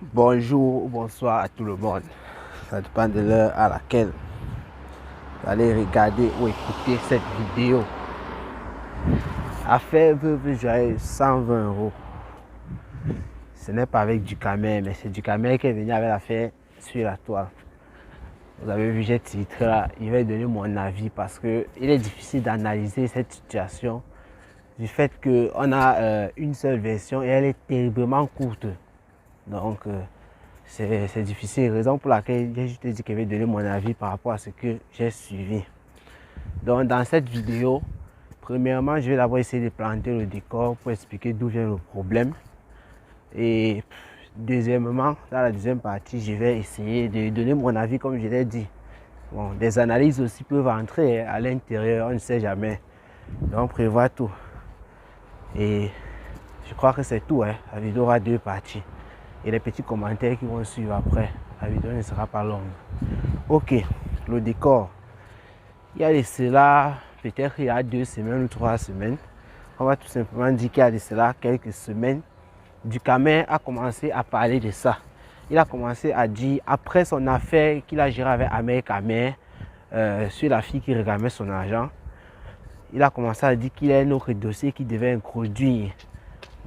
Bonjour ou bonsoir à tout le monde. Ça dépend de l'heure à laquelle vous allez regarder ou écouter cette vidéo. Affaire veuve joyeuse, 120 €. Ce n'est pas avec du camel, mais c'est du camel qui est venu avec l'affaire sur la toile. Vous avez vu, j'ai titré là, il va donner mon avis parce qu'il est difficile d'analyser cette situation du fait qu'on a une seule version et elle est terriblement courte. Donc, c'est difficile, raison pour laquelle j'ai juste dit que je vais donner mon avis par rapport à ce que j'ai suivi. Donc dans cette vidéo, premièrement, je vais d'abord essayer de planter le décor pour expliquer d'où vient le problème. Et deuxièmement, dans la deuxième partie, je vais essayer de donner mon avis comme je l'ai dit. Bon, des analyses aussi peuvent entrer à l'intérieur, on ne sait jamais. Donc prévoit tout. Et je crois que c'est tout, hein. La vidéo aura deux parties. Et les petits commentaires qui vont suivre après. La vidéo ne sera pas longue. Ok, le décor. Il y a de cela, peut-être il y a 2 semaines ou 3 semaines. On va tout simplement dire qu'il y a de cela quelques semaines. Dukamer a commencé à parler de ça. Il a commencé à dire, après son affaire qu'il a géré avec Amer Kamer, sur la fille qui réclamait son argent, il a commencé à dire qu'il y a un autre dossier qui devait introduire.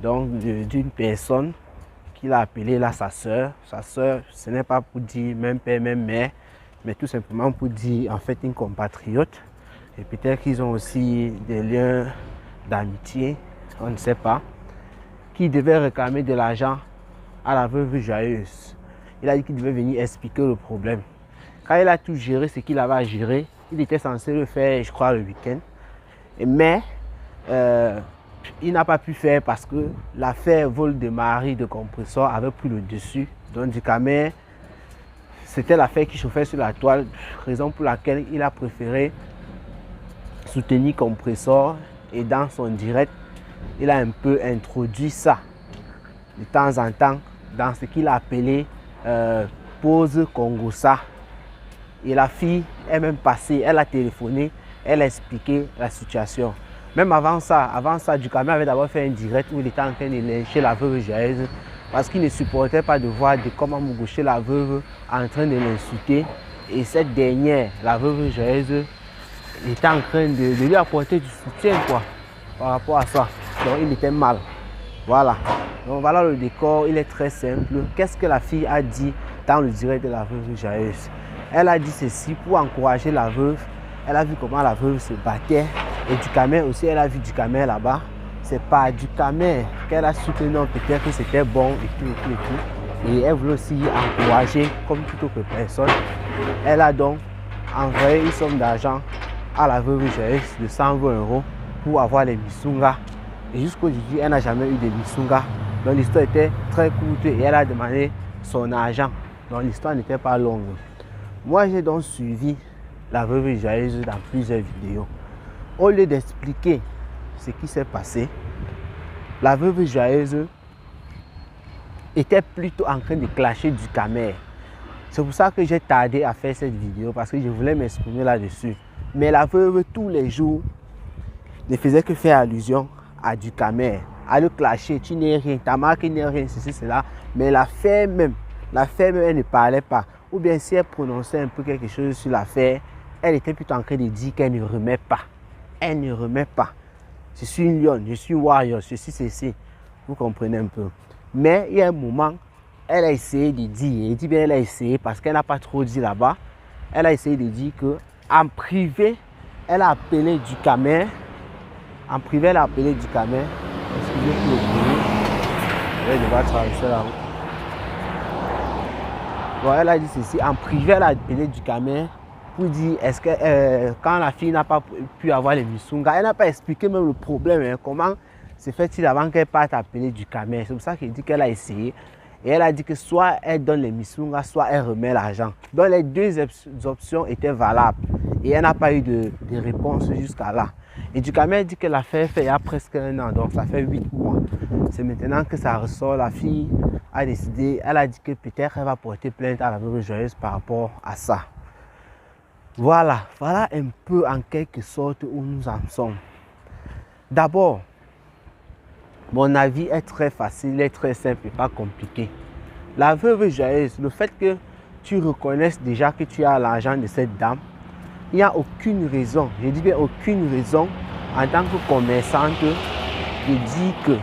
Donc d'une personne qu'il a appelé là sa soeur. Sa soeur, ce n'est pas pour dire même père, même mère, mais tout simplement pour dire en fait une compatriote. Et peut-être qu'ils ont aussi des liens d'amitié, on ne sait pas, qui devait réclamer de l'argent à la veuve joyeuse. Il a dit qu'il devait venir expliquer le problème. Quand il a tout géré, ce qu'il avait à gérer, il était censé le faire, je crois, le week-end. Mais il n'a pas pu faire parce que l'affaire vol de mari de compresseur avait pris le dessus. Donc Dukamer, c'était l'affaire qui chauffait sur la toile, raison pour laquelle il a préféré soutenir compresseur. Et dans son direct, il a un peu introduit ça de temps en temps dans ce qu'il a appelé pause Congossa. Et la fille est même passée, elle a téléphoné, elle a expliqué la situation. Même avant ça, Dukamer avait d'abord fait un direct où il était en train de lyncher la veuve joyeuse parce qu'il ne supportait pas de voir comment Mougouché, la veuve, en train de l'insulter. Et cette dernière, la veuve joyeuse, était en train de lui apporter du soutien quoi, par rapport à ça. Donc il était mal. Voilà. Donc voilà le décor, il est très simple. Qu'est-ce que la fille a dit dans le direct de la veuve joyeuse? Elle a dit ceci pour encourager la veuve. Elle a vu comment la veuve se battait. Et Dukamer aussi, elle a vu Dukamer là-bas. C'est pas Dukamer qu'elle a su que non, peut-être que c'était bon et tout, et tout, et tout. Et elle voulait aussi encourager comme toute autre personne. Elle a donc envoyé une somme d'argent à la veuve joyeuse de 120 € pour avoir les Missunga. Et jusqu'aujourd'hui, elle n'a jamais eu de Missunga. Donc l'histoire était très courte et elle a demandé son argent. Donc l'histoire n'était pas longue. Moi, j'ai donc suivi la veuve joyeuse dans plusieurs vidéos. Au lieu d'expliquer ce qui s'est passé, la veuve joyeuse était plutôt en train de clasher Dukamer. C'est pour ça que j'ai tardé à faire cette vidéo parce que je voulais m'exprimer là-dessus. Mais la veuve, tous les jours, ne faisait que faire allusion à Dukamer, à le clasher. Tu n'es rien, ta marque n'est rien, ceci, cela. Mais l'affaire même, elle ne parlait pas. Ou bien si elle prononçait un peu quelque chose sur l'affaire, elle était plutôt en train de dire qu'elle ne remet pas. Elle ne remet pas. Je suis une lionne, je suis warrior, je suis ceci. Vous comprenez un peu. Mais il y a un moment, elle a essayé de dire, et dit bien elle a essayé parce qu'elle n'a pas trop dit là-bas. Elle a essayé de dire qu'en privé, elle a appelé Dukamer. En privé, elle a appelé Dukamer. Excusez pour le bruit. Je vais devoir traverser la route. Bon, elle a dit ceci. En privé, elle a appelé Dukamer pour dire est-ce que quand la fille n'a pas pu avoir les Missunga, elle n'a pas expliqué même le problème, hein, comment se fait-il avant qu'elle parte appeler Dukamer. C'est pour ça qu'elle dit qu'elle a essayé. Et elle a dit que soit elle donne les Missunga, soit elle remet l'argent. Donc les deux options étaient valables. Et elle n'a pas eu de réponse jusqu'à là. Et Dukamer dit que l'affaire fait il y a presque 1 an, donc ça fait 8 mois. C'est maintenant que ça ressort. La fille a décidé, elle a dit que peut-être elle va porter plainte à la veuve joyeuse par rapport à ça. Voilà un peu en quelque sorte où nous en sommes. D'abord, mon avis est très facile, est très simple et pas compliqué. La veuve joyeuse, le fait que tu reconnaisses déjà que tu as l'argent de cette dame, il n'y a aucune raison, je dis bien aucune raison en tant que commerçante de dire que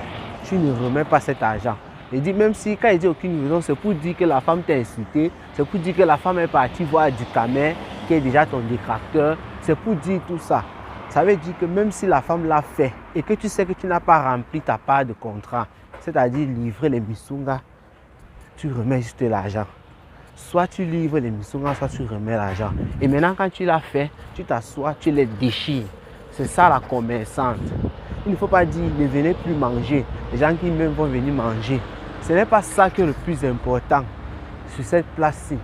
tu ne remets pas cet argent. Je dis même si quand il dit aucune raison, c'est pour dire que la femme t'a insulté, c'est pour dire que la femme est partie voir Ducamel qui est déjà ton détracteur, c'est pour dire tout ça. Ça veut dire que même si la femme l'a fait et que tu sais que tu n'as pas rempli ta part de contrat, c'est-à-dire livrer les misungas, tu remets juste l'argent. Soit tu livres les misungas, soit tu remets l'argent. Et maintenant, quand tu l'as fait, tu t'assois, tu les déchires. C'est ça la commerçante. Il ne faut pas dire ne venez plus manger. Les gens qui même vont venir manger. Ce n'est pas ça qui est le plus important sur cette place-ci.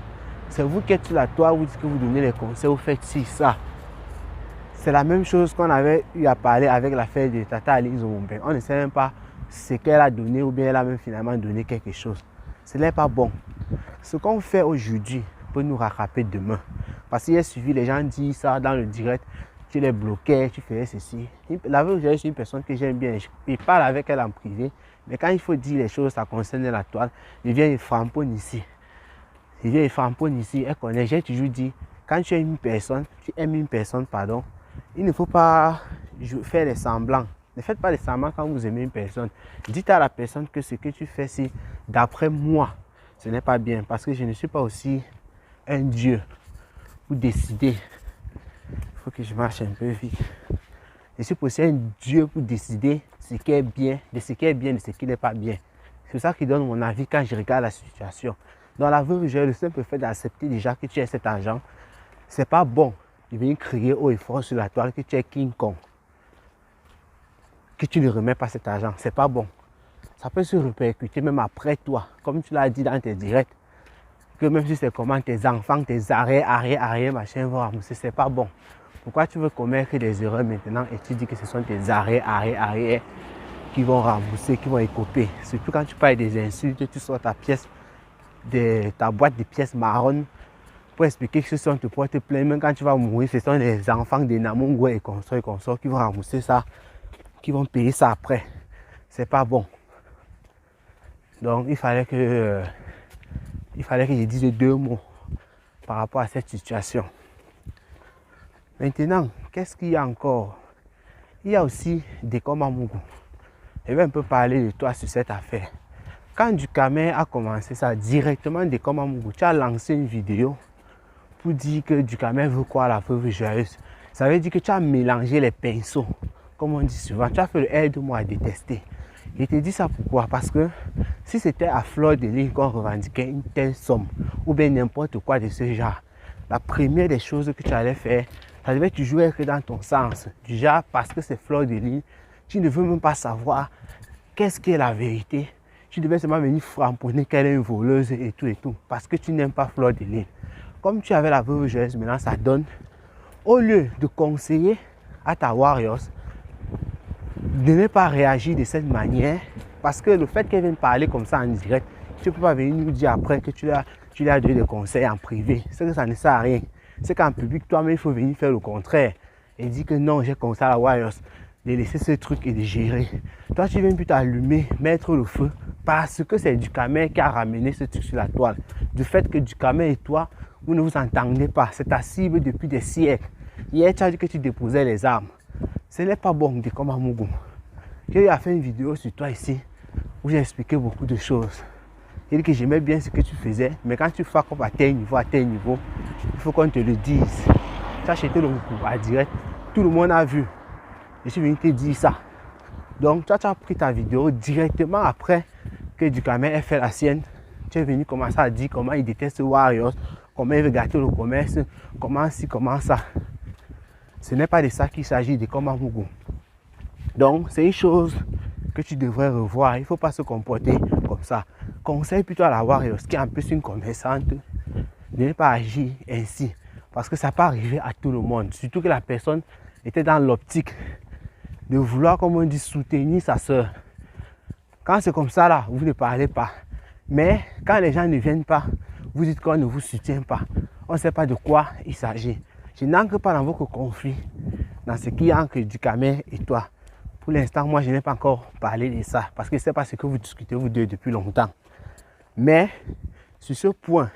C'est vous qui êtes sur la toile, vous dites que vous donnez les conseils, vous faites ci, ça. C'est la même chose qu'on avait eu à parler avec l'affaire de Tata Aline Zombe. On ne sait même pas ce qu'elle a donné ou bien elle a même finalement donné quelque chose. Ce n'est pas bon. Ce qu'on fait aujourd'hui peut nous rattraper demain. Parce qu'il y a suivi, les gens disent ça dans le direct, tu les bloquais, tu faisais ceci. La veuve, c'est une personne que j'aime bien. Je parle avec elle en privé. Mais quand il faut dire les choses, ça concerne la toile, il vient et framponne ici. Il vient et framponne ici. Elle connaît, j'ai toujours dit, quand tu aimes une personne, pardon, il ne faut pas faire les semblants. Ne faites pas les semblants quand vous aimez une personne. Dites à la personne que ce que tu fais, si d'après moi, ce n'est pas bien. Parce que je ne suis pas aussi un Dieu pour décider. Il faut que je marche un peu vite. Je suis aussi un Dieu pour décider ce qui est bien, de ce qui est bien, de ce qui n'est pas bien. C'est ça qui donne mon avis quand je regarde la situation. Dans la veuve, j'ai le simple fait d'accepter déjà que tu as cet argent. C'est pas bon de venir crier haut et fort sur la toile que tu es King Kong. Que tu ne remets pas cet argent, c'est pas bon. Ça peut se répercuter même après toi, comme tu l'as dit dans tes directs. Que même si c'est comment tes enfants, tes arrière, machin vont ramasser, c'est pas bon. Pourquoi tu veux commettre des erreurs maintenant et tu dis que ce sont tes arrière qui vont rembourser, qui vont écoper. Surtout quand tu parles des insultes, tu sors ta boîte de pièces marron pour expliquer que ce sont tes portes pleines. Même quand tu vas mourir, ce sont les enfants des Namongo et consorts qui vont rembourser ça, qui vont payer ça après. C'est pas bon. Donc il fallait que je dise deux mots par rapport à cette situation. Maintenant, qu'est-ce qu'il y a encore? Il y a aussi Dekoma Mugu. Je vais un peu parler de toi sur cette affaire. Quand Ducamel a commencé ça directement, Dekoma Mugu, tu as lancé une vidéo pour dire que Ducamel veut quoi la veuve joyeuse. Ça veut dire que tu as mélangé les pinceaux, comme on dit souvent. Tu as fait le aide-moi à détester. Je te dis ça pourquoi? Parce que si c'était à fleur de ligne qu'on revendiquait une telle somme, ou bien n'importe quoi de ce genre, la première des choses que tu allais faire, ça devait toujours être dans ton sens. Du genre, parce que c'est fleur de ligne, tu ne veux même pas savoir qu'est-ce qui est la vérité. Tu devais seulement venir framponner qu'elle est une voleuse et tout, parce que tu n'aimes pas fleur de ligne. Comme tu avais la veuve joyeuse, maintenant ça donne, au lieu de conseiller à ta Warriors, de ne pas réagir de cette manière, parce que le fait qu'elle vienne parler comme ça en direct, tu ne peux pas venir nous dire après que tu lui as donné des conseils en privé. C'est que ça ne sert à rien. C'est qu'en public, toi-même, il faut venir faire le contraire et dire que non, j'ai conseillé à la Warriors de laisser ce truc et de gérer. Toi, tu viens plus t'allumer, mettre le feu, parce que c'est Ducamel qui a ramené ce truc sur la toile. Du fait que Ducamel et toi, vous ne vous entendez pas. C'est ta cible depuis des siècles. Hier, tu as dit que tu déposais les armes. Ce n'est pas bon de comme Amougou. J'ai fait une vidéo sur toi ici où j'ai expliqué beaucoup de choses. J'ai dit que j'aimais bien ce que tu faisais, mais quand tu fais comme à tel niveau, il faut qu'on te le dise. Tu as acheté le coup à direct, tout le monde a vu. Je suis venu te dire ça. Donc toi, tu as pris ta vidéo directement après que Ducamel ait fait la sienne. Tu es venu commencer à dire comment il déteste Warriors, comment il veut gâter le commerce, comment ci, comment ça. Ce n'est pas de ça qu'il s'agit, de comme Amougou. Donc, c'est une chose que tu devrais revoir. Il ne faut pas se comporter comme ça. Conseille plutôt à la Warriors, qui est en plus une commerçante, de ne pas agir ainsi. Parce que ça peut arriver à tout le monde. Surtout que la personne était dans l'optique de vouloir, comme on dit, soutenir sa soeur. Quand c'est comme ça, là, vous ne parlez pas. Mais quand les gens ne viennent pas, vous dites qu'on ne vous soutient pas. On ne sait pas de quoi il s'agit. Je n'entre pas dans votre conflit, dans ce qui est entre Ducamel et toi. Pour l'instant, moi, je n'ai pas encore parlé de ça, parce que ce n'est pas ce que vous discutez, vous deux, depuis longtemps. Mais sur ce point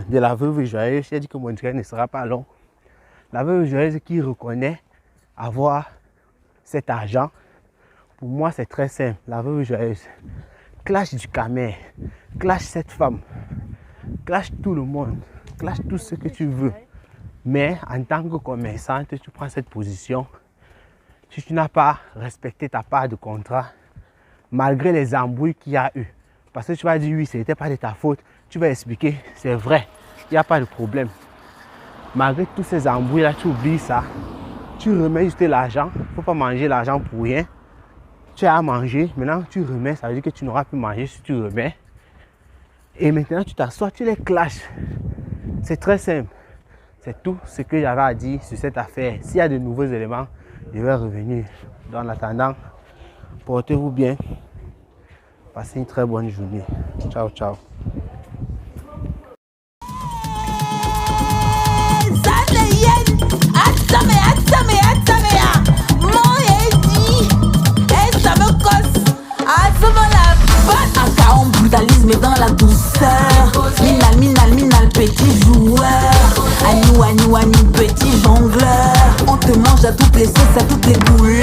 de la veuve joyeuse, j'ai dit que mon direct ne sera pas long. La veuve joyeuse qui reconnaît avoir cet argent, pour moi c'est très simple. La veuve joyeuse clash du Camer, clash cette femme, clash tout le monde, clash tout ce que tu veux. Mais en tant que commerçante, tu prends cette position. Si tu n'as pas respecté ta part de contrat, malgré les embrouilles qu'il y a eu, parce que tu vas dire oui, ce n'était pas de ta faute, tu vas expliquer, c'est vrai, il n'y a pas de problème. Malgré tous ces embrouilles-là, tu oublies ça, tu remets juste l'argent, il ne faut pas manger l'argent pour rien. Tu as à manger, maintenant tu remets, ça veut dire que tu n'auras plus mangé si tu remets. Et maintenant tu t'assois, tu les clashes. C'est très simple. C'est tout ce que j'avais à dire sur cette affaire. S'il y a de nouveaux éléments, je vais revenir. Dans l'attendant, portez-vous bien. Passez une très bonne journée. Ciao, ciao. Brutalisme dans la douceur. Minal, petit joueur. Agnou, petit jongleur. On te mange à toutes les sauces, à toutes les couleurs.